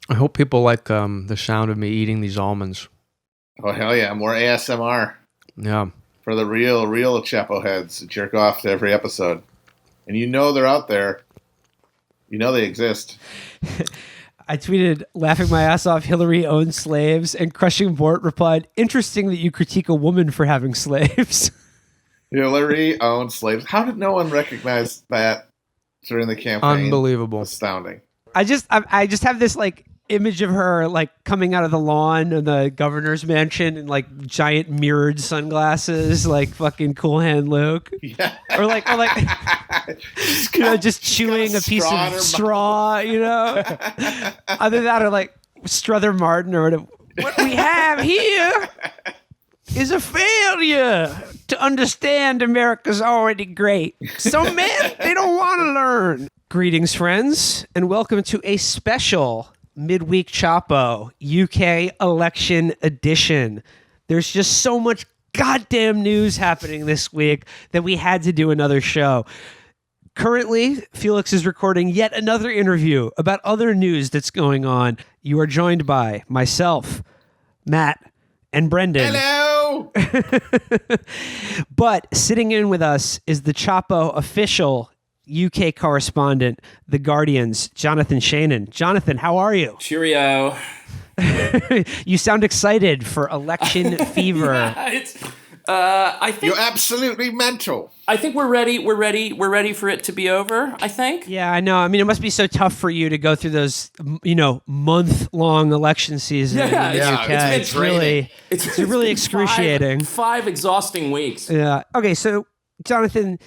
I hope people like the sound of me eating these almonds. Oh, hell yeah. More ASMR Yeah. for the real Chapo heads that jerk off to every episode. And you know they're out there. You know they exist. I tweeted, laughing my ass off, Hillary owned slaves, and Crushing Bort replied, interesting that you critique a woman for having slaves. Hillary owned slaves. How did no one recognize that during the campaign? Unbelievable. Astounding. I just have this like image of her like coming out of the lawn in the governor's mansion in like giant mirrored sunglasses, like fucking Cool Hand Luke. Yeah. Or like just chewing a piece of straw, Other than that, or like Strother Martin or whatever. What we have here is a failure to understand America's already great. Some men, they don't want to learn. Greetings, friends, and welcome to a special midweek Chapo UK election edition. There's just so much goddamn news happening this week that we had to do another show. Currently, Felix is recording yet another interview about other news that's going on. You are joined by myself, Matt, and Brendan. Hello! But sitting in with us is the Chapo official UK correspondent, The Guardian's Jonathan Shainin. Jonathan, how are you? Cheerio. You sound excited for election fever. I think You're absolutely mental. I think we're ready. We're ready for it to be over, I think. Yeah, I know. I mean, it must be so tough for you to go through those, month-long election season in the UK. It's really excruciating. Five exhausting weeks. Yeah. Okay, so Jonathan,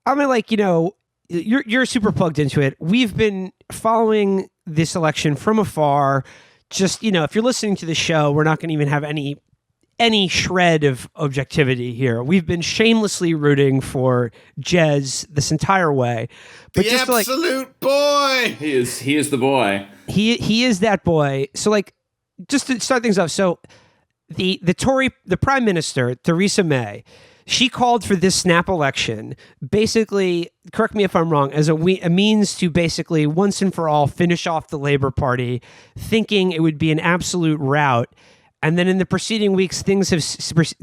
I'm gonna you're super plugged into it. We've been following this election from afar. Just, if you're listening to the show, we're not going to even have any shred of objectivity here. We've been shamelessly rooting for Jez this entire way. But The just absolute boy! He is the boy. He is that boy. So just to start things off, so the Tory, the Prime Minister, Theresa May, she called for this snap election, basically, correct me if I'm wrong, as a means to basically once and for all finish off the Labour Party, thinking it would be an absolute rout. And then in the preceding weeks, things have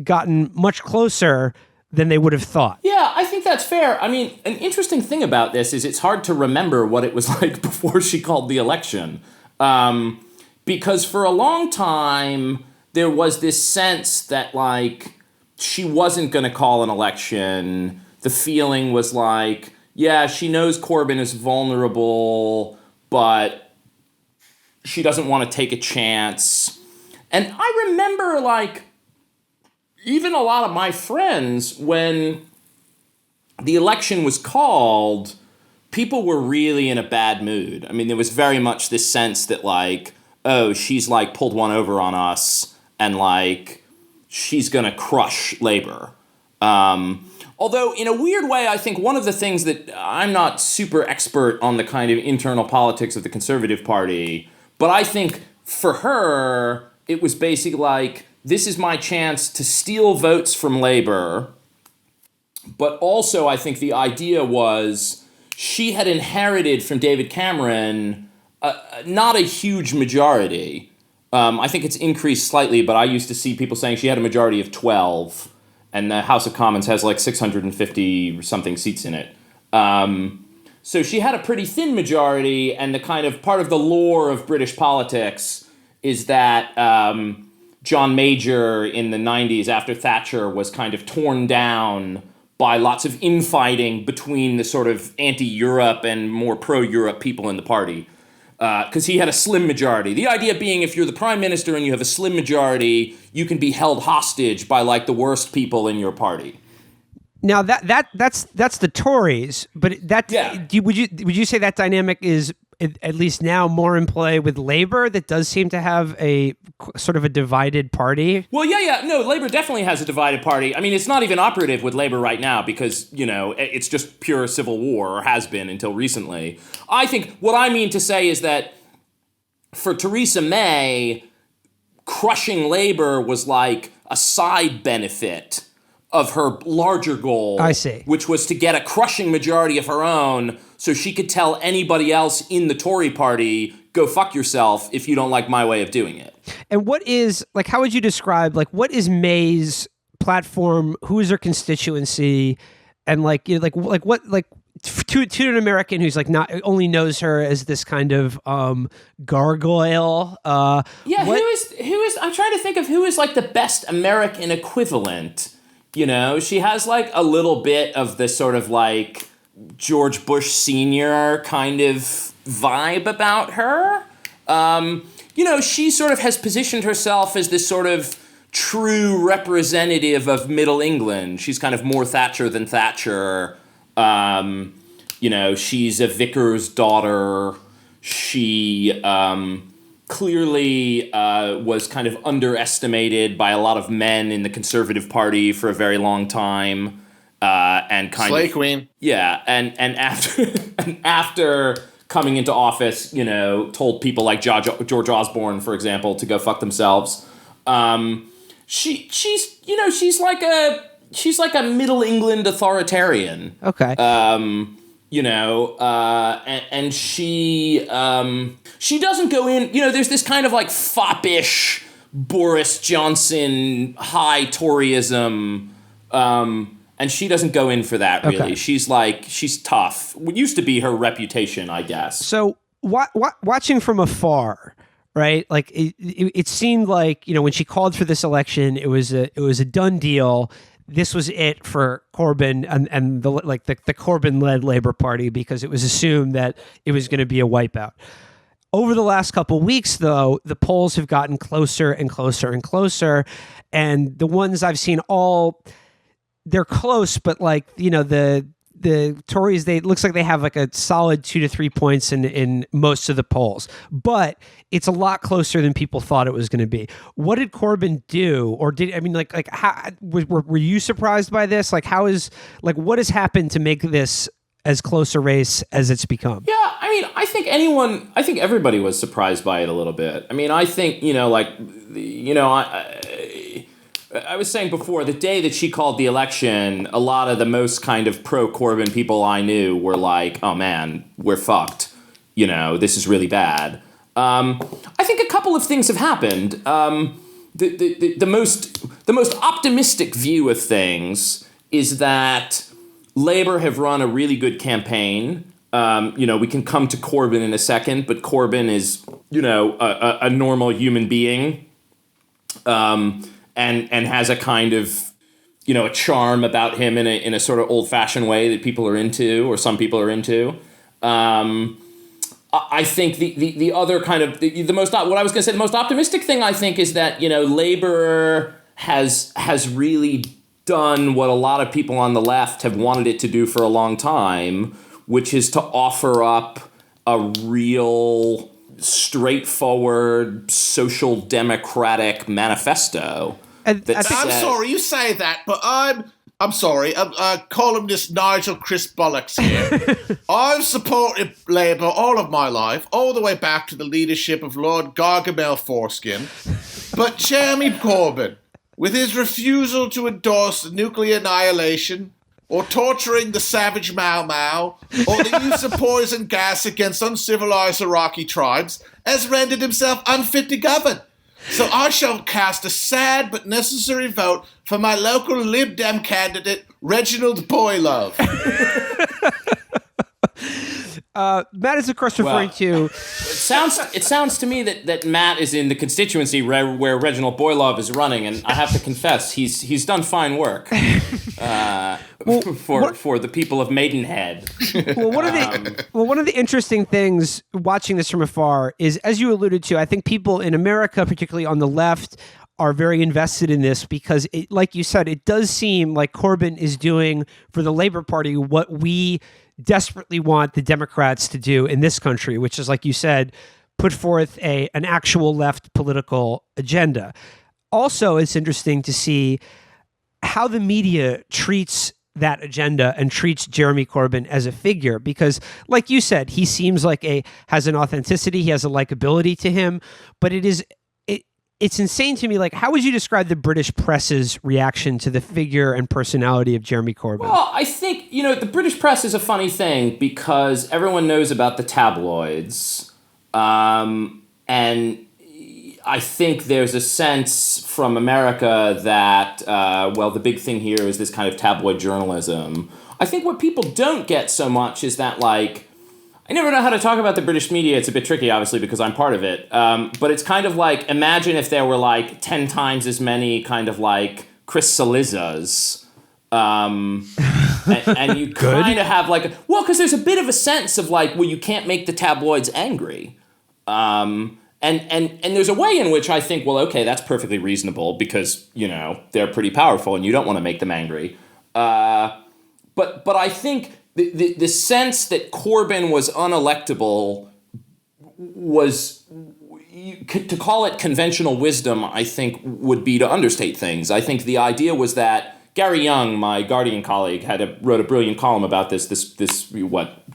gotten much closer than they would have thought. Yeah, I think that's fair. I mean, an interesting thing about this is it's hard to remember what it was like before she called the election. Because for a long time, there was this sense that, she wasn't going to call an election. The feeling was she knows Corbyn is vulnerable, but she doesn't want to take a chance. And I remember, even a lot of my friends, when the election was called, people were really in a bad mood. I mean, there was very much this sense that, she's, pulled one over on us, and, she's going to crush Labour. Although, in a weird way, I think one of the things that I'm not super expert on the kind of internal politics of the Conservative Party, but I think for her, it was basically this is my chance to steal votes from Labour. But also, I think the idea was she had inherited from David Cameron not a huge majority. I think it's increased slightly, but I used to see people saying she had a majority of 12, and the House of Commons has 650 something seats in it. So she had a pretty thin majority, and the kind of part of the lore of British politics is that John Major in the 90s after Thatcher was kind of torn down by lots of infighting between the sort of anti-Europe and more pro-Europe people in the party. Because he had a slim majority. The idea being if you're the prime minister and you have a slim majority, you can be held hostage by the worst people in your party. Now that's the Tories, but would you say that dynamic is at least now more in play with Labour that does seem to have a sort of a divided party? Well, no, Labour definitely has a divided party. I mean, it's not even operative with Labour right now because, it's just pure civil war, or has been until recently. I think what I mean to say is that for Theresa May, crushing Labour was a side benefit of her larger goal. I see. Which was to get a crushing majority of her own so she could tell anybody else in the Tory party, go fuck yourself if you don't like my way of doing it. And what is, like, how would you describe, like, what is May's platform? Who is her constituency? And like, you know, like what, like, to an American who's like not only knows her as this kind of gargoyle. Yeah, who is? I'm trying to think of who is like the best American equivalent. You know, she has like a little bit of the sort of like George Bush Sr. kind of vibe about her. You know, she sort of has positioned herself as this sort of true representative of Middle England. She's kind of more Thatcher than Thatcher. You know, she's a vicar's daughter. She clearly was kind of underestimated by a lot of men in the Conservative Party for a very long time. And kind Slay of Queen. Yeah, and after and after coming into office, you know, told people like George Osborne, for example, to go fuck themselves. She's you know, she's like a Middle England authoritarian. Okay. You know, and she doesn't go in, you know, there's this kind of like foppish Boris Johnson high Toryism, and she doesn't go in for that, really. Okay. She's tough. What used to be her reputation, I guess. So watching from afar, right? Like it seemed like, you know, when she called for this election, it was a done deal. This was it for Corbyn and the Corbyn-led Labour Party, because it was assumed that it was going to be a wipeout. Over the last couple of weeks, though, the polls have gotten closer and closer and closer, and the ones I've seen they're close, but like, you know, the Tories, it looks like they have like a solid 2 to 3 points in most of the polls, but it's a lot closer than people thought it was going to be. What did Corbyn do? Or how were you surprised by this? Like, what has happened to make this as close a race as it's become? Yeah, I mean, I think everybody was surprised by it a little bit. I mean, I think, you know, like, you know, I was saying before, the day that she called the election, a lot of the most kind of pro-Corbyn people I knew were like, oh man, we're fucked. You know, this is really bad. I think a couple of things have happened. The most optimistic view of things is that Labour have run a really good campaign. You know, we can come to Corbyn in a second, but Corbyn is, you know, a normal human being. And has a kind of, you know, a charm about him in a sort of old-fashioned way that people are into, or some people are into. I think the other kind of the most, what I was going to say, the most optimistic thing I think is that, you know, Labour has really done what a lot of people on the left have wanted it to do for a long time, which is to offer up a real straightforward social democratic manifesto. I'm sorry you say that, but I'm sorry. Columnist Nigel Chris Bollocks here. I've supported Labour all of my life, all the way back to the leadership of Lord Gargamel Foreskin. But Jeremy Corbyn, with his refusal to endorse nuclear annihilation, or torturing the savage Mau Mau, or the use of poison gas against uncivilized Iraqi tribes, has rendered himself unfit to govern. So I shall cast a sad but necessary vote for my local Lib Dem candidate, Reginald Boylove. Matt is, of course, referring to... It sounds to me that Matt is in the constituency where Reginald Boylove is running, and I have to confess, he's done fine work for the people of Maidenhead. Well, one of the interesting things watching this from afar is, as you alluded to, I think people in America, particularly on the left, are very invested in this because, like you said, it does seem like Corbyn is doing for the Labour Party what we desperately want the Democrats to do in this country, which is, like you said, put forth an actual left political agenda. Also, it's interesting to see how the media treats that agenda and treats Jeremy Corbyn as a figure, because, like you said, he seems like has an authenticity, he has a likability to him, but it it's insane to me. Like, how would you describe the British press's reaction to the figure and personality of Jeremy Corbyn? Well, I think, the British press is a funny thing because everyone knows about the tabloids. And I think there's a sense from America that, the big thing here is this kind of tabloid journalism. I think what people don't get so much is that, like, I never know how to talk about the British media. It's a bit tricky, obviously, because I'm part of it. But it's kind of like, imagine if there were like 10 times as many kind of like Chris Salizas. And you kind of have like, because there's a bit of a sense of like, well, you can't make the tabloids angry. And there's a way in which I think, well, okay, that's perfectly reasonable because, they're pretty powerful and you don't want to make them angry. But I think the sense that Corbyn was unelectable was, to call it conventional wisdom, I think would be to understate things. I think the idea was that Gary Young, my Guardian colleague, wrote a brilliant column about this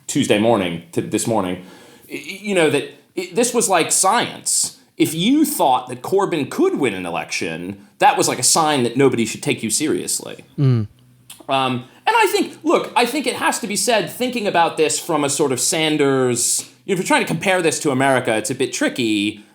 Tuesday morning to this morning, that this was like science. If you thought that Corbyn could win an election, that was like a sign that nobody should take you seriously. And I think it has to be said, thinking about this from a sort of Sanders, if you're trying to compare this to America, it's a bit tricky.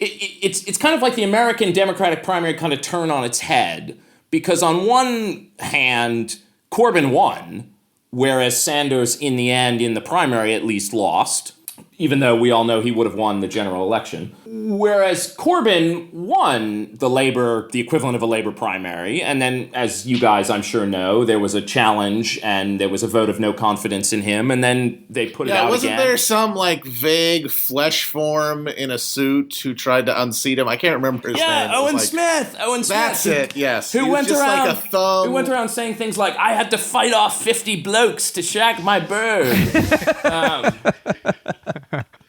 It's kind of like the American Democratic primary kind of turn on its head, because on one hand, Corbyn won, whereas Sanders in the end, in the primary at least, lost, even though we all know he would have won the general election. Whereas Corbyn won the equivalent of a Labour primary, and then, as you guys I'm sure know, there was a challenge and there was a vote of no confidence in him, and then they put it out wasn't again. There some like vague flesh form in a suit who tried to unseat him? I can't remember his name. Owen Smith. That's it. Yes. Who went around like a thumb. Who went around saying things like, "I had to fight off 50 blokes to shag my bird."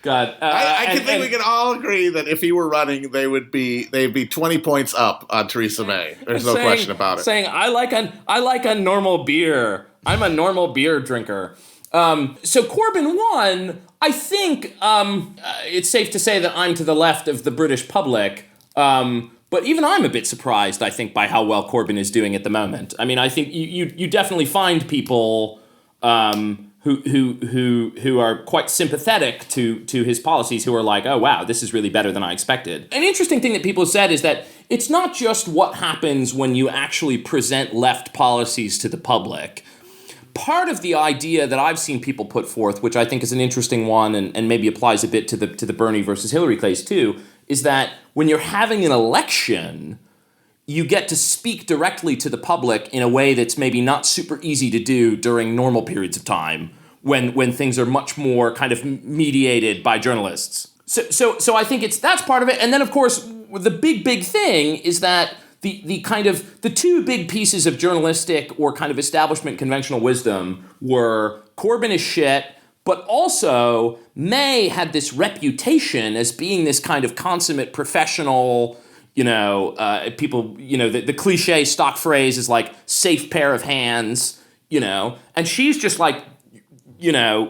God, I think we can all agree that if he were running, they'd be 20 points up on Theresa May. There's no question about it. Saying, I like a normal beer. I'm a normal beer drinker. So Corbyn won. I think it's safe to say that I'm to the left of the British public. But even I'm a bit surprised, I think, by how well Corbyn is doing at the moment. I mean, I think you definitely find people who are quite sympathetic to his policies, who are like, oh, wow, this is really better than I expected. An interesting thing that people have said is that it's not just what happens when you actually present left policies to the public. Part of the idea that I've seen people put forth, which I think is an interesting one and maybe applies a bit to the Bernie versus Hillary case too, is that when you're having an election, you get to speak directly to the public in a way that's maybe not super easy to do during normal periods of time when things are much more kind of mediated by journalists. So I think that's part of it. And then, of course, the big thing is that the two big pieces of journalistic or kind of establishment conventional wisdom were Corbyn is shit, but also May had this reputation as being this kind of consummate professional, people, the cliche stock phrase is like safe pair of hands, and she's just like,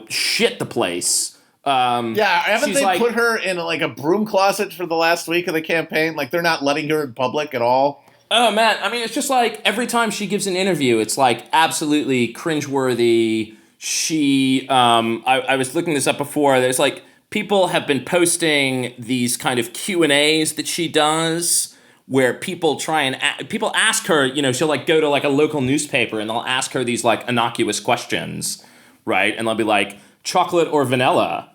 shit the place. Haven't they put her in like a broom closet for the last week of the campaign? Like they're not letting her in public at all? Oh, man. I mean, it's just like every time she gives an interview, it's like absolutely cringeworthy. I was looking this up before. There's like people have been posting these kind of Q&As that she does where people people ask her, she'll like go to like a local newspaper and they'll ask her these like innocuous questions, right? And they'll be like, chocolate or vanilla?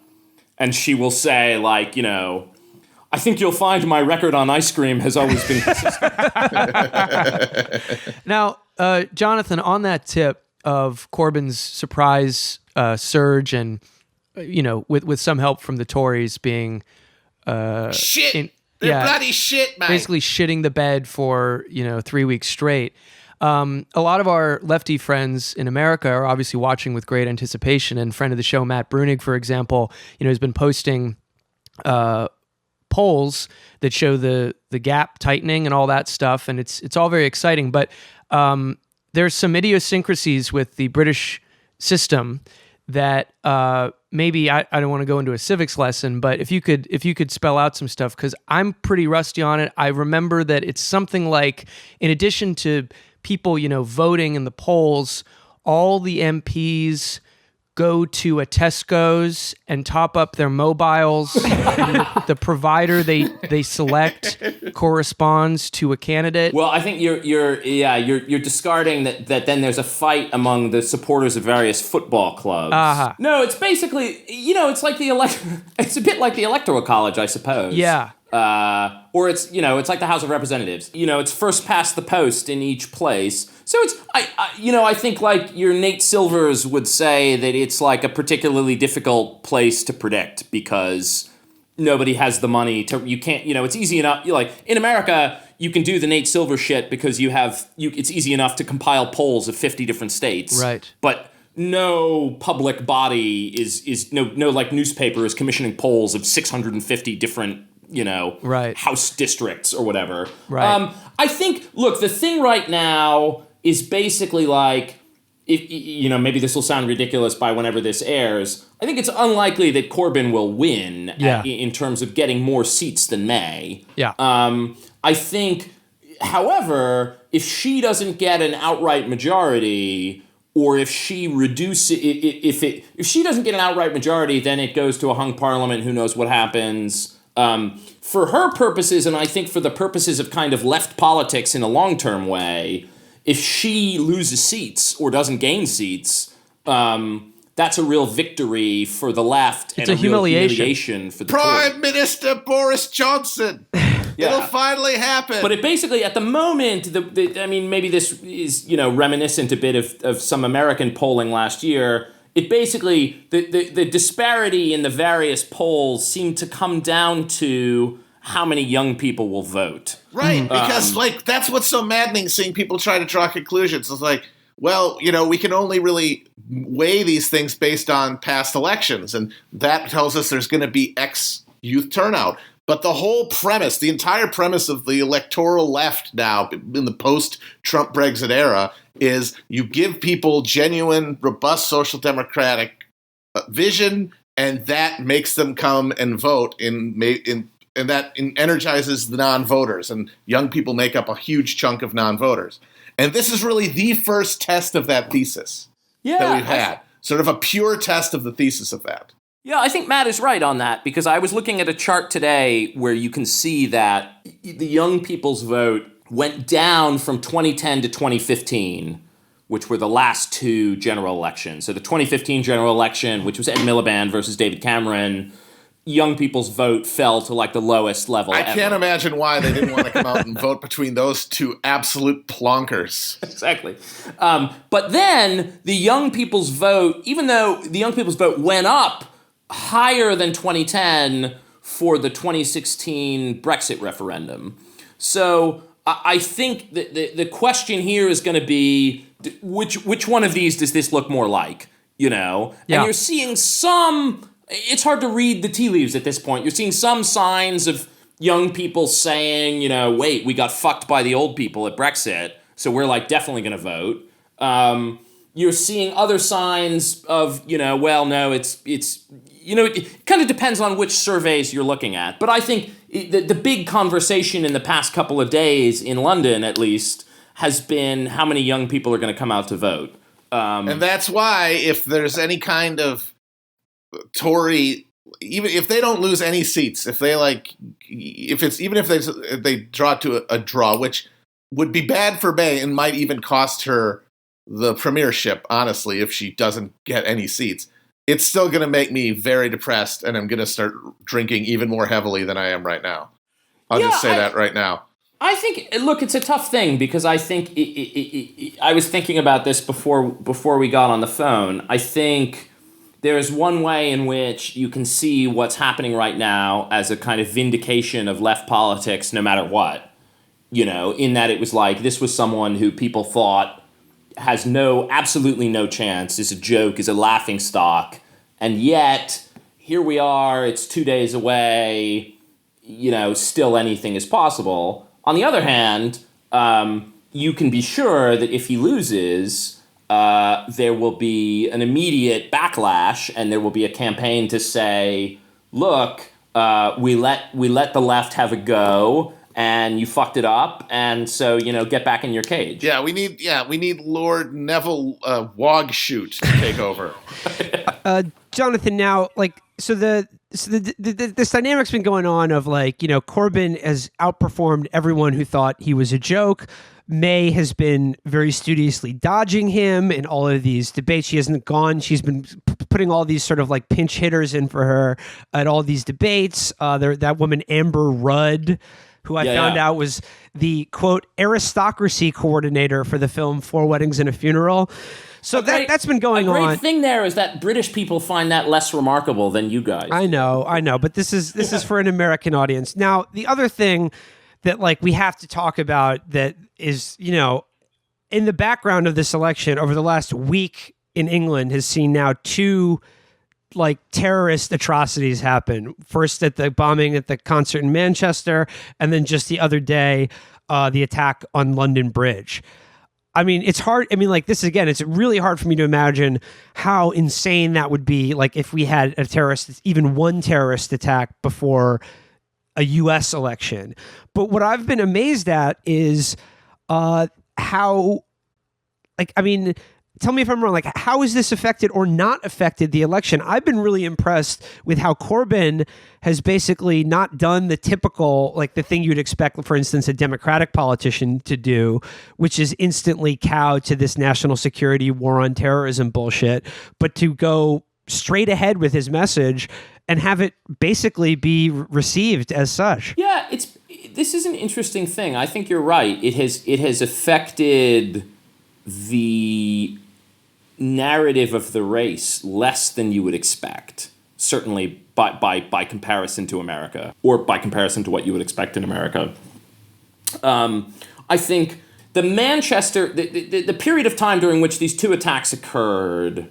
And she will say like, I think you'll find my record on ice cream has always been consistent. Now, Jonathan, on that tip of Corbyn's surprise surge and, with some help from the Tories being... shit! They're bloody shit, man! Basically shitting the bed for, 3 weeks straight. A lot of our lefty friends in America are obviously watching with great anticipation, and friend of the show, Matt Brunig, for example, has been posting polls that show the gap tightening and all that stuff, and it's all very exciting. But there's some idiosyncrasies with the British system that maybe I don't want to go into a civics lesson, but if you could spell out some stuff, because I'm pretty rusty on it. I remember that it's something like, in addition to people, voting in the polls, all the MPs go to a Tesco's and top up their mobiles. And the provider they select corresponds to a candidate. Well, I think you're discarding that then there's a fight among the supporters of various football clubs. Uh-huh. No, it's basically, it's like it's a bit like the Electoral College, I suppose. Yeah. Or it's like the House of Representatives. It's first past the post in each place. So it's I think like your Nate Silvers would say that it's like a particularly difficult place to predict because nobody has the money to. You can't. It's easy enough. Like in America, you can do the Nate Silver shit because it's easy enough to compile polls of 50 different states. Right. But no public body is no like newspaper is commissioning polls of 650 different. Right. House districts or whatever. Right. I think, look, the thing right now is basically like, if maybe this will sound ridiculous by whenever this airs, I think it's unlikely that Corbyn will win in terms of getting more seats than May. Yeah. I think, however, if she doesn't get an outright majority, or if she if she doesn't get an outright majority, then it goes to a hung parliament, who knows what happens. For her purposes, and I think for the purposes of kind of left politics in a long-term way, if she loses seats or doesn't gain seats, that's a real victory for the left. It's and a real humiliation for the Prime Minister Boris Johnson. It'll finally happen. But it basically, at the moment, maybe this is reminiscent a bit of some American polling last year. It basically, the disparity in the various polls seemed to come down to how many young people will vote. Right, because that's what's so maddening, seeing people try to draw conclusions. It's like, well, we can only really weigh these things based on past elections, and that tells us there's going to be X youth turnout. But the whole premise, the entire premise of the electoral left now in the post-Trump Brexit era is you give people genuine, robust social democratic vision, and that makes them come and vote and that energizes the non-voters. And young people make up a huge chunk of non-voters. And this is really the first test of that thesis that we've had. Sort of a pure test of the thesis of that. Yeah, I think Matt is right on that, because I was looking at a chart today where you can see that the young people's vote went down from 2010 to 2015, which were the last two general elections. So the 2015 general election, which was Ed Miliband versus David Cameron, young people's vote fell to like the lowest level ever. Can't imagine why they didn't want to come out and vote between those two absolute plonkers. Exactly. But then the young people's vote, even though the young people's vote went up higher than 2010 for the 2016 Brexit referendum. So I think that the question here is going to be, which one of these does this look more like? And you're seeing some, it's hard to read the tea leaves at this point. You're seeing some signs of young people saying, wait, we got fucked by the old people at Brexit, so we're like definitely going to vote. You're seeing other signs of, well, no, it's it kind of depends on which surveys you're looking at. But I think the big conversation in the past couple of days, in London at least, has been how many young people are going to come out to vote. And that's why if there's any kind of Tory, even if they don't lose any seats, if they if they draw to a draw, which would be bad for May and might even cost her the premiership, honestly, if she doesn't get any seats, it's still going to make me very depressed, and I'm going to start drinking even more heavily than I am right now. I'll just say that right now. I think, look, it's a tough thing, because I think I was thinking about this before we got on the phone. I think there's one way in which you can see what's happening right now as a kind of vindication of left politics, no matter what. In that it was like, this was someone who people thought has absolutely no chance, is a joke, is a laughing stock, and yet here we are, it's 2 days away, still anything is possible. On the other hand, you can be sure that if he loses, there will be an immediate backlash, and there will be a campaign to say, look, we let the left have a go, and you fucked it up, and so, get back in your cage. Yeah, we need Lord Neville Wogshoot to take over. Jonathan, now, this dynamic's been going on of Corbyn has outperformed everyone who thought he was a joke. May has been very studiously dodging him in all of these debates. She hasn't gone. She's been putting all these sort of pinch hitters in for her at all these debates. That woman, Amber Rudd, who I found out was the, quote, aristocracy coordinator for the film Four Weddings and a Funeral. So that's been going on. The great thing there is that British people find that less remarkable than you guys. I know, but this is for an American audience. Now, the other thing that we have to talk about that is, in the background of this election over the last week in England has seen now two terrorist atrocities happen. First at the bombing at the concert in Manchester, and then just the other day, the attack on London Bridge. I mean, it's hard. I mean, this again, it's really hard for me to imagine how insane that would be. If we had even one terrorist attack before a U.S. election. But what I've been amazed at is how, tell me if I'm wrong. How has this affected or not affected the election? I've been really impressed with how Corbyn has basically not done the typical, the thing you'd expect, for instance, a Democratic politician to do, which is instantly cow to this national security war on terrorism bullshit, but to go straight ahead with his message and have it basically be received as such. Yeah, this is an interesting thing. I think you're right. It has affected the narrative of the race less than you would expect, certainly by comparison to America, or by comparison to what you would expect in America. I think the Manchester, the period of time during which these two attacks occurred,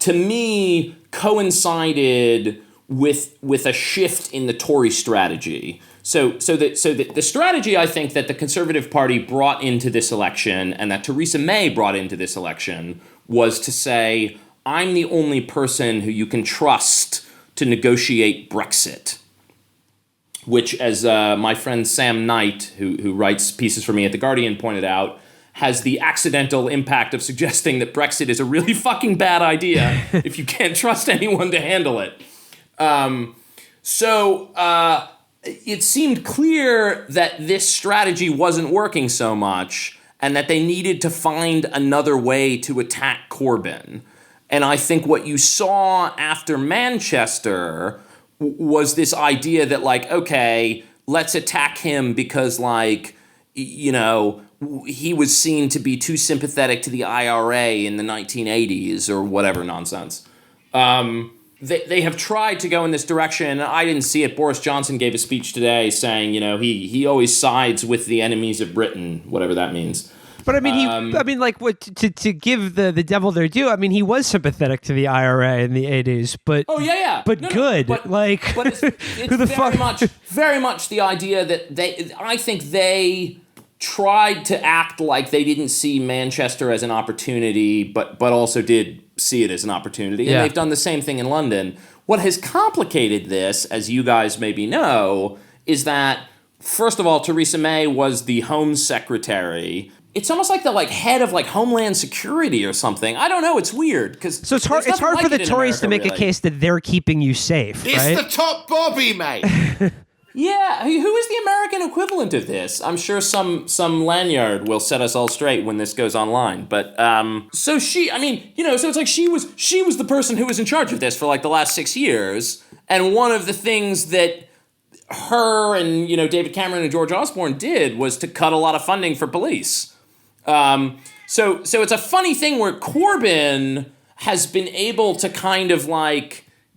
to me, coincided with a shift in the Tory strategy. So the strategy, I think, that the Conservative Party brought into this election and that Theresa May brought into this election was to say, I'm the only person who you can trust to negotiate Brexit, which, as my friend Sam Knight, who writes pieces for me at The Guardian, pointed out, has the accidental impact of suggesting that Brexit is a really fucking bad idea if you can't trust anyone to handle it. It seemed clear that this strategy wasn't working so much and that they needed to find another way to attack Corbyn. And I think what you saw after Manchester was this idea that, okay, let's attack him because, he was seen to be too sympathetic to the IRA in the 1980s or whatever nonsense. They have tried to go in this direction. I didn't see it. Boris Johnson gave a speech today saying, he always sides with the enemies of Britain, whatever that means. But I mean, to give the devil their due, I mean, he was sympathetic to the IRA in the 80s, but but good. But it's who the very much the idea that I think they tried to act like they didn't see Manchester as an opportunity, but also did see it as an opportunity. And they've done the same thing in London. What has complicated this, as you guys maybe know, is that, first of all, Theresa May was the Home Secretary. It's almost like the head of Homeland Security or something. I don't know. It's weird so it's hard. It's hard for the Tories to make a case that they're keeping you safe. It's right? the top Bobby, mate. Yeah, who is the American equivalent of this? I'm sure some lanyard will set us all straight when this goes online. But so it's she was the person who was in charge of this for the last 6 years, and one of the things that her and David Cameron and George Osborne did was to cut a lot of funding for police. So it's a funny thing where Corbyn has been able to kind of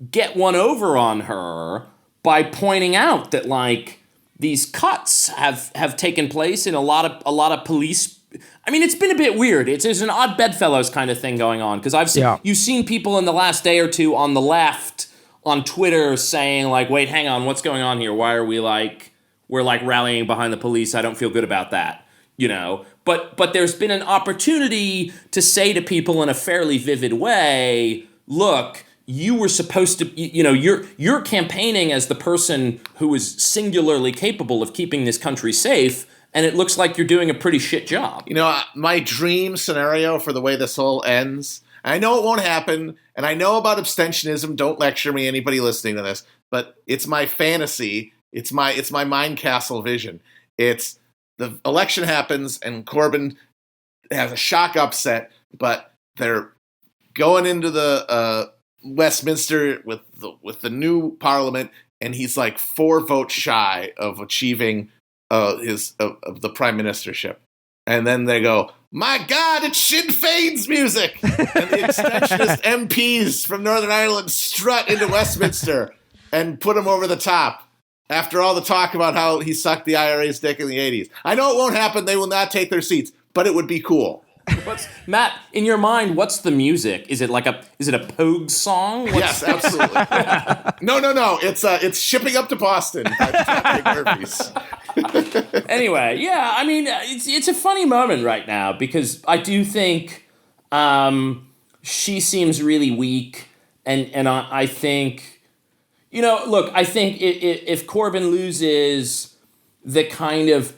get one over on her by pointing out that these cuts have taken place in a lot of police. I mean, it's been a bit weird. There's an odd bedfellows kind of thing going on, because you've seen people in the last day or two on the left on Twitter saying wait, hang on, what's going on here? Why are we're rallying behind the police? I don't feel good about that. you know. But there's been an opportunity to say to people in a fairly vivid way, look, you were supposed to, you know, you're campaigning as the person who is singularly capable of keeping this country safe, and it looks like you're doing a pretty shit job. You know, my dream scenario for the way this all ends, I know it won't happen, and I know about abstentionism, don't lecture me, anybody listening to this, but it's my fantasy, it's my mind castle vision. It's the election happens, and Corbyn has a shock upset, but they're going into the Westminster with the new parliament, and he's like 4 votes shy of achieving the prime ministership. And then they go, my God, it's Sinn Féin's music! And the extensionist MPs from Northern Ireland strut into Westminster and put him over the top after all the talk about how he sucked the IRA's dick in the 80s. I know it won't happen. They will not take their seats, but it would be cool. Matt, in your mind, what's the music? Is it a Pogue song? Yes, absolutely. No. It's Shipping Up to Boston by Patrick Murphys. Anyway, yeah, I mean, it's a funny moment right now because I do think she seems really weak, and I think, you know, look, I think if Corbyn loses, the kind of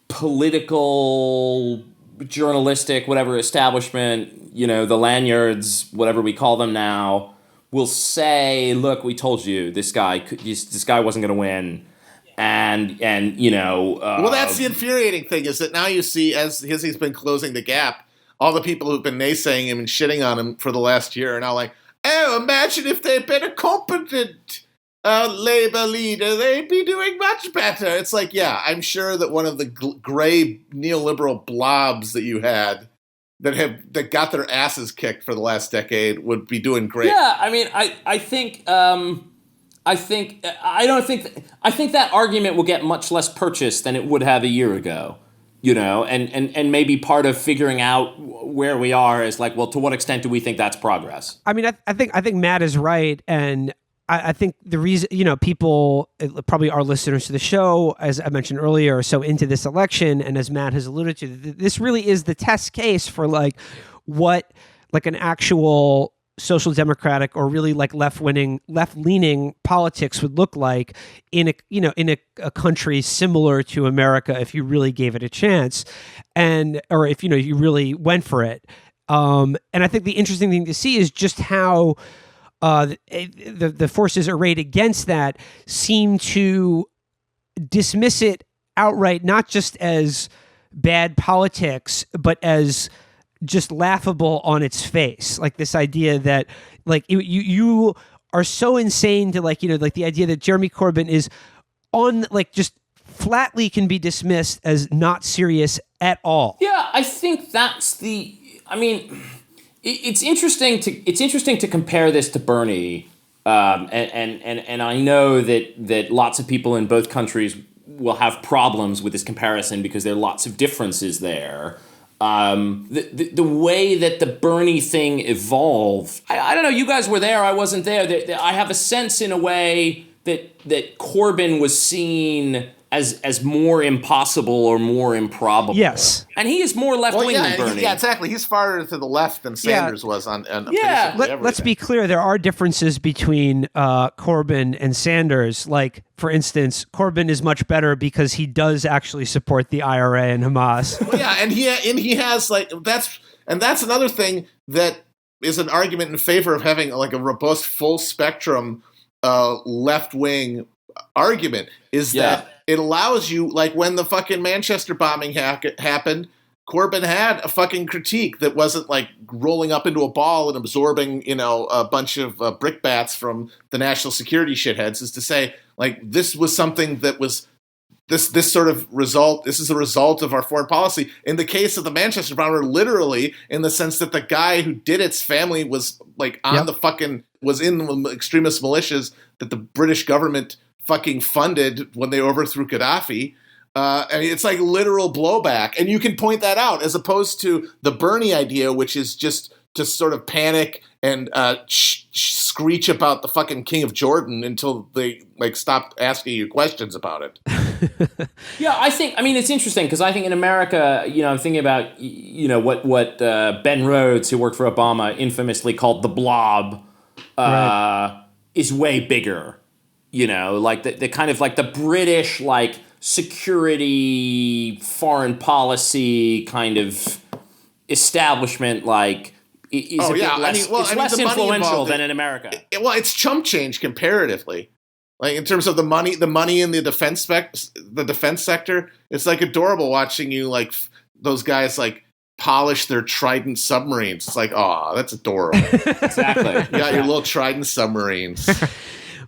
political, journalistic, whatever establishment, you know, the lanyards, whatever we call them now, will say, look, we told you this guy wasn't going to win. And you know... well, that's the infuriating thing, is that now you see, as he's been closing the gap, all the people who've been naysaying him and shitting on him for the last year are now like, oh, imagine if they'd been a competent Labour leader, they'd be doing much better. It's like, yeah, I'm sure that one of the gray neoliberal blobs that you had that got their asses kicked for the last decade would be doing great. Yeah, I mean, I think that argument will get much less purchase than it would have a year ago, you know, and maybe part of figuring out where we are is like, well, to what extent do we think that's progress? I mean, I think Matt is right, and I think the reason, you know, people, probably our listeners to the show, as I mentioned earlier, are so into this election, and as Matt has alluded to, this really is the test case for like what like an actual social democratic or really like left-leaning politics would look like in a country similar to America if you really gave it a chance, or if you really went for it. And I think the interesting thing to see is just how the forces arrayed against that seem to dismiss it outright, not just as bad politics, but as just laughable on its face. Like this idea that like you are so insane to like, you know, like the idea that Jeremy Corbyn is on like just flatly can be dismissed as not serious at all. Yeah, I think it's interesting to compare this to Bernie, and I know that lots of people in both countries will have problems with this comparison because there are lots of differences there. The way that the Bernie thing evolved, I don't know. You guys were there. I wasn't there. I have a sense, in a way, that Corbyn was seen as more impossible or more improbable. Yes. And he is more left-wing than Bernie. Yeah, exactly. He's farther to the left than Sanders was on Let's be clear. There are differences between Corbyn and Sanders. Like, for instance, Corbyn is much better because he does actually support the IRA and Hamas. Well, yeah, and he has like that's another thing that is an argument in favor of having like a robust, full spectrum left-wing argument is that it allows you, like when the fucking Manchester bombing happened, Corbyn had a fucking critique that wasn't like rolling up into a ball and absorbing, you know, a bunch of brickbats from the national security shitheads, is to say, like, this was something that was this sort of result. This is a result of our foreign policy. In the case of the Manchester bomber, literally, in the sense that the guy who did its family was like on was in the extremist militias that the British government fucking funded when they overthrew Gaddafi. I mean, it's like literal blowback. And you can point that out as opposed to the Bernie idea, which is just to sort of panic and screech about the fucking King of Jordan until they like stop asking you questions about it. Yeah, I mean, it's interesting because I think in America, I'm thinking about, what Ben Rhodes, who worked for Obama, infamously called the blob, is way bigger. Like the kind of like the British, like, security, foreign policy kind of establishment, like, is a bit less, it's less influential than in America. It's chump change comparatively. Like, in terms of the money in the defense sector, it's like adorable watching you, like, those guys, like, polish their Trident submarines. It's like, oh, that's adorable. Exactly. You got your little Trident submarines.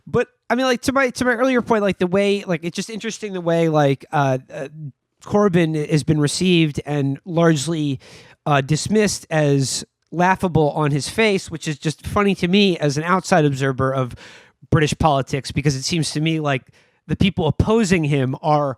But I mean, like, to my earlier point, like, the way, like, it's just interesting the way, like, Corbyn has been received and largely dismissed as laughable on his face, which is just funny to me as an outside observer of British politics, because it seems to me like the people opposing him are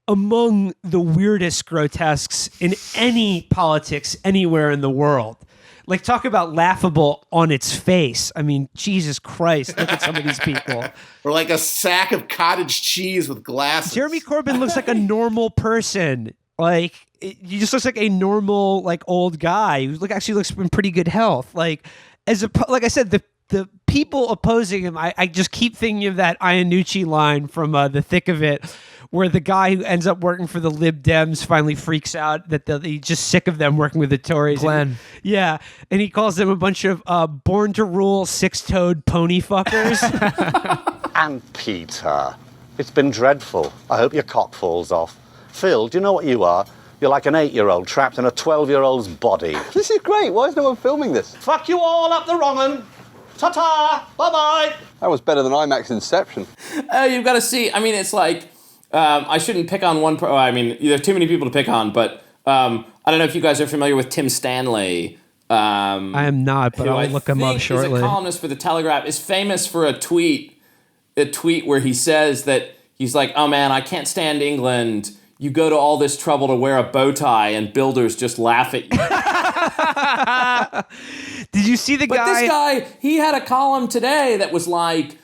among the weirdest grotesques in any politics anywhere in the world. Like, talk about laughable on its face. I mean, Jesus Christ, look at some of these people. Or like a sack of cottage cheese with glasses. Jeremy Corbyn looks like a normal person. Like, he just looks like a normal, like, old guy who actually looks in pretty good health. Like, like I said, the people opposing him, I just keep thinking of that Iannucci line from The Thick of It, where the guy who ends up working for the Lib Dems finally freaks out that he's just sick of them working with the Tories. Glenn. And he calls them a bunch of born to rule six-toed pony fuckers. And Peter, it's been dreadful. I hope your cock falls off. Phil, do you know what you are? You're like an 8-year-old trapped in a 12-year-old's body. This is great. Why is no one filming this? Fuck you all up the wrong un. Ta-ta! Bye-bye! That was better than IMAX Inception. You've got to see. I mean, it's like, I shouldn't pick on one. I mean, there are too many people to pick on, but I don't know if you guys are familiar with Tim Stanley. I am not, but I'll look him up shortly. He's a columnist for The Telegraph. Is famous for a tweet where he says that he's like, oh man, I can't stand England. You go to all this trouble to wear a bow tie and builders just laugh at you. Did you see the guy? But this guy, he had a column today that was like,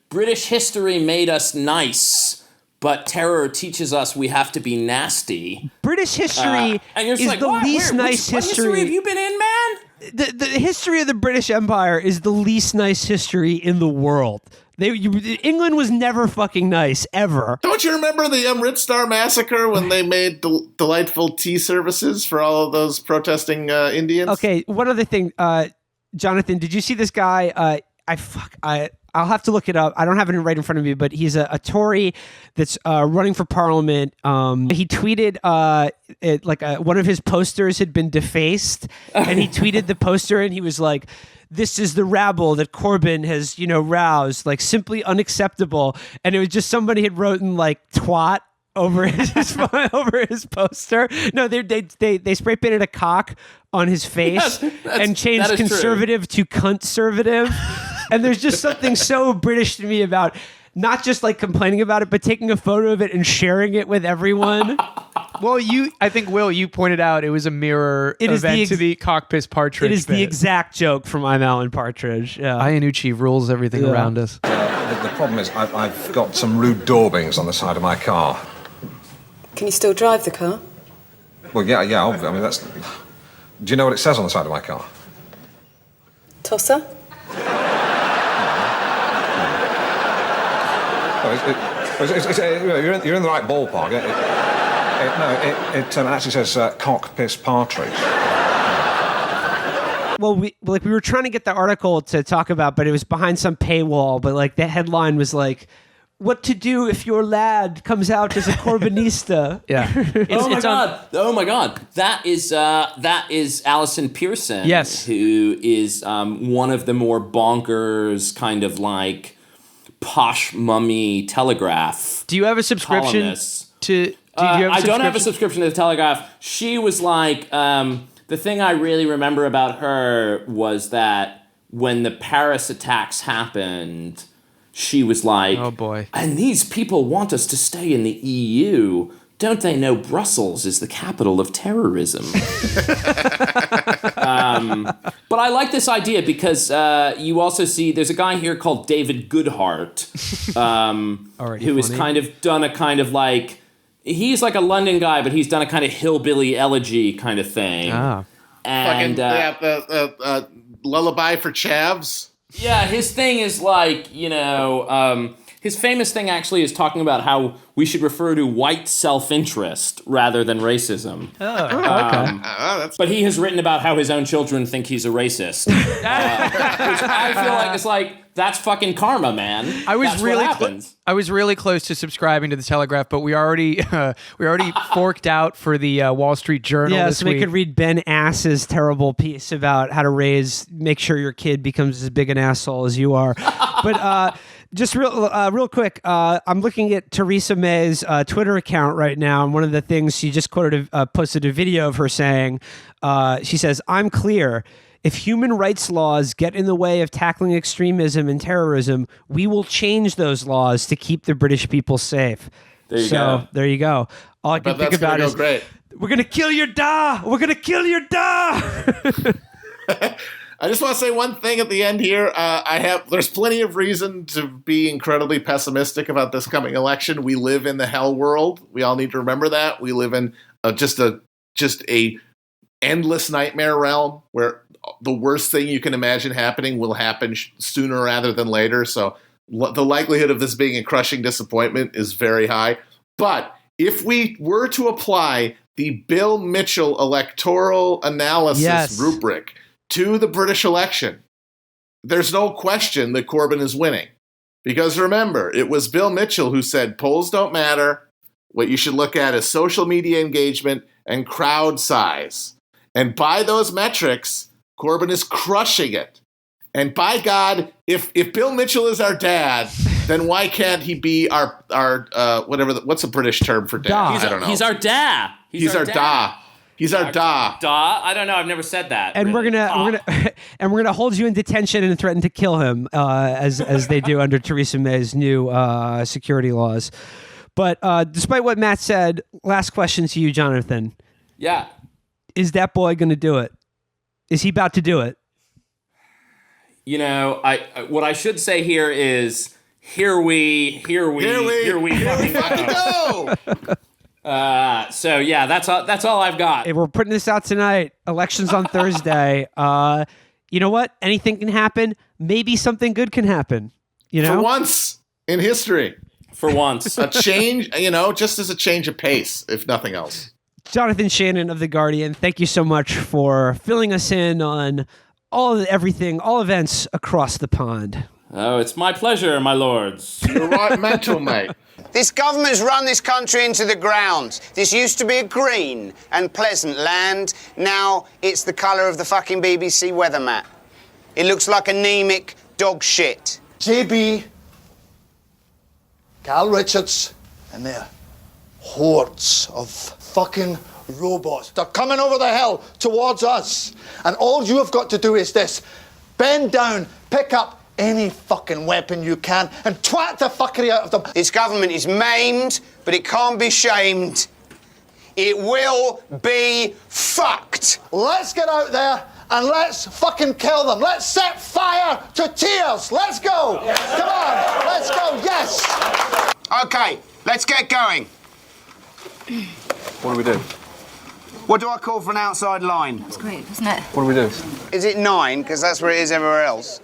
British history made us nice, but terror teaches us we have to be nasty. British history is like, the least nice what history have you been in, man? The history of the British Empire is the least nice history in the world. England was never fucking nice, ever. Don't you remember the Red Star Massacre when they made delightful tea services for all of those protesting Indians? Okay, one other thing, Jonathan, did you see this guy? I'll have to look it up. I don't have it right in front of me, but he's a Tory that's running for parliament. He tweeted one of his posters had been defaced, and he tweeted the poster, and he was like, "This is the rabble that Corbyn has, roused, like, simply unacceptable." And it was just somebody had written like "twat" over his poster. No, they spray painted a cock on his face and changed conservative to cunt-servative. And there's just something so British to me about not just like complaining about it, but taking a photo of it and sharing it with everyone. Well, I think, Will, you pointed out it was a mirror event to the cock piss partridge. It is the exact joke from I'm Alan Partridge. Yeah. Iannucci rules everything around us. The problem is I've got some rude daubings on the side of my car. Can you still drive the car? Well, yeah, I mean, that's... Do you know what it says on the side of my car? Tosser? You're in the right ballpark. It actually says cock piss partridge. Well, we were trying to get the article to talk about, but it was behind some paywall. But like the headline was like, "What to do if your lad comes out as a Corbynista?" Yeah. Oh my god! That is Alison Pearson. Yes. Who is one of the more bonkers kind of like posh mummy Telegraph. Do you have a subscription columnists. to? I don't have a subscription to the Telegraph. She was like, the thing I really remember about her was that when the Paris attacks happened, she was like, oh boy, and these people want us to stay in the EU. Don't they know Brussels is the capital of terrorism? But I like this idea because you also see there's a guy here called David Goodhart, who has kind of done a kind of like, he's like a London guy, but he's done a kind of hillbilly elegy kind of thing. And Lullaby for Chavs. Yeah, his thing is like, his famous thing actually is talking about how we should refer to white self-interest rather than racism. But he has written about how his own children think he's a racist. Which I feel like it's like, that's fucking karma, man. That's what happens. I was really close to subscribing to the Telegraph, but we already forked out for the Wall Street Journal. Yeah, this so week. we could read Ben Ass's terrible piece about how to make sure your kid becomes as big an asshole as you are. But just real quick, I'm looking at Theresa May's Twitter account right now, and one of the things she just posted a video of her saying, she says, "I'm clear. If human rights laws get in the way of tackling extremism and terrorism, we will change those laws to keep the British people safe." There you go. All I can think about is, great. We're going to kill your da! We're going to kill your da! I just want to say one thing at the end here. There's plenty of reason to be incredibly pessimistic about this coming election. We live in the hell world. We all need to remember that. We live in just a endless nightmare realm where the worst thing you can imagine happening will happen sooner rather than later. So the likelihood of this being a crushing disappointment is very high. But if we were to apply the Bill Mitchell electoral analysis rubric to the British election, there's no question that Corbyn is winning. Because remember, it was Bill Mitchell who said polls don't matter. What you should look at is social media engagement and crowd size. And by those metrics, Corbyn is crushing it. And by God, if Bill Mitchell is our dad, then why can't he be our what's a British term for dad? I don't know. He's our dad. He's our da. He's our da. Da? I don't know. I've never said that. And really. we're gonna hold you in detention and threaten to kill him, as they do under Theresa May's new security laws. But despite what Matt said, last question to you, Jonathan. Yeah. Is that boy going to do it? Is he about to do it? What I should say here is, here we fucking go. So yeah, that's all I've got. Hey, we're putting this out tonight. Elections on Thursday. You know what? Anything can happen. Maybe something good can happen. For once in history. For once. A change, just as a change of pace, if nothing else. Jonathan Shainin of The Guardian, thank you so much for filling us in on all events across the pond. Oh, it's my pleasure, my lords. You're right, mental, mate. This government's run this country into the ground. This used to be a green and pleasant land. Now it's the colour of the fucking BBC weather map. It looks like anemic dog shit. JB, Carl Richards, and their hordes of fucking robots. They're coming over the hill towards us. And all you have got to do is this. Bend down, pick up any fucking weapon you can, and twat the fuckery out of them. This government is maimed, but it can't be shamed. It will be fucked. Let's get out there and let's fucking kill them. Let's set fire to tears. Let's go. Yeah. Come on, let's go, yes. Okay, let's get going. What do we do? What do I call for an outside line? That's great, isn't it? What do we do? Is it 9? Because that's where it is everywhere else.